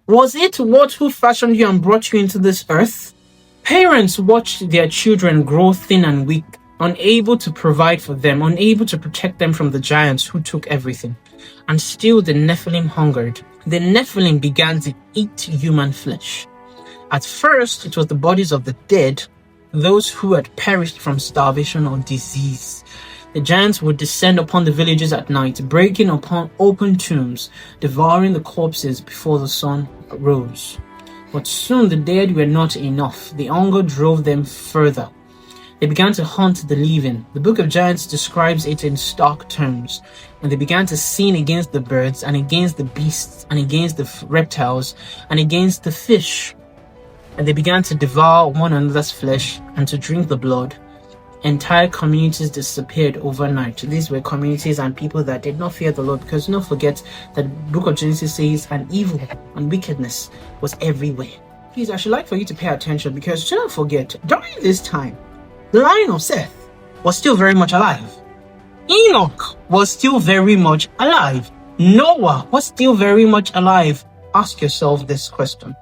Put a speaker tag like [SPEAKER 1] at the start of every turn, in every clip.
[SPEAKER 1] Was it what who fashioned you and brought you into this earth? Parents watched their children grow thin and weak, unable to provide for them, unable to protect them from the giants who took everything. And still the Nephilim hungered. The Nephilim began to eat human flesh. At first, it was the bodies of the dead, those who had perished from starvation or disease. The giants would descend upon the villages at night, breaking upon open tombs, devouring the corpses before the sun rose. But soon the dead were not enough. The hunger drove them further. They began to hunt the living. The book of Giants describes it in stark terms. And they began to sin against the birds, and against the beasts, and against the reptiles, and against the fish. And they began to devour one another's flesh and to drink the blood. Entire communities disappeared overnight. These were communities and people that did not fear the Lord, because do not forget that the book of Genesis says and evil and wickedness was everywhere. Please, I should like for you to pay attention, because do not forget, during this time, the line of Seth was still very much alive. Enoch was still very much alive. Noah was still very much alive. Ask yourself this question.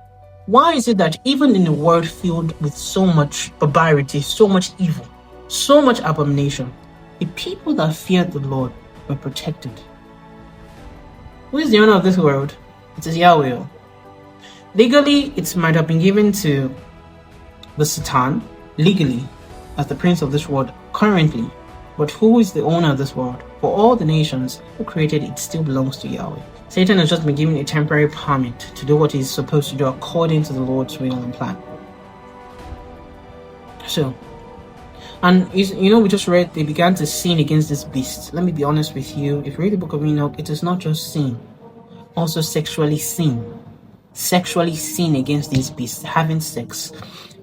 [SPEAKER 1] Why is it that even in a world filled with so much barbarity, so much evil, so much abomination, the people that feared the Lord were protected? Who is the owner of this world? It is Yahweh. Legally, it might have been given to the Satan, legally, as the prince of this world currently. But who is the owner of this world? For all the nations who created it still belongs to Yahweh. Satan has just been given a temporary permit to do what he's supposed to do according to the Lord's will and plan. So, and we just read they began to sin against this beast. Let me be honest with you. If you read the book of Enoch, it is not just sin, also sexually sin. Sexually sin against these beasts, having sex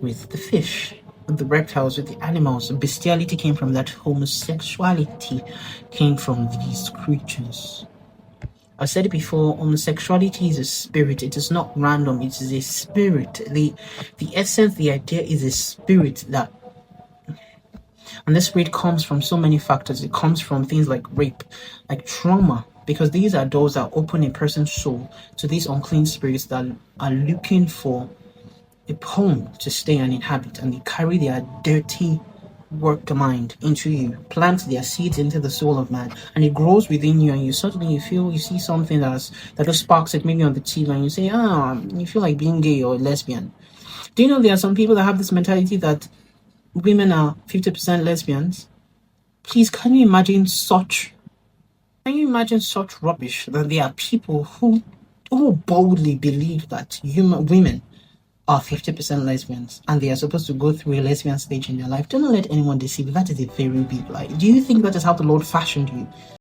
[SPEAKER 1] with the fish, with the reptiles, with the animals. Bestiality came from that. Homosexuality came from these creatures. I've said it before, homosexuality is a spirit. It is not random. It is a spirit. The essence, the idea is a spirit that, and this spirit comes from so many factors. It comes from things like rape, like trauma, because these are doors that open a person's soul to these unclean spirits that are looking for a home to stay and inhabit, and they carry their dirty work mind into you, plant their seeds into the soul of man, and it grows within you, and you suddenly you see something that just sparks it maybe on the TV, and you say, you feel like being gay or lesbian. Do you know there are some people that have this mentality that women are 50% lesbians? Please, can you imagine such rubbish? That there are people who boldly believe that women are 50% lesbians, and they are supposed to go through a lesbian stage in their life. Do not let anyone deceive you. That is a very big lie. Do you think that is how the Lord fashioned you?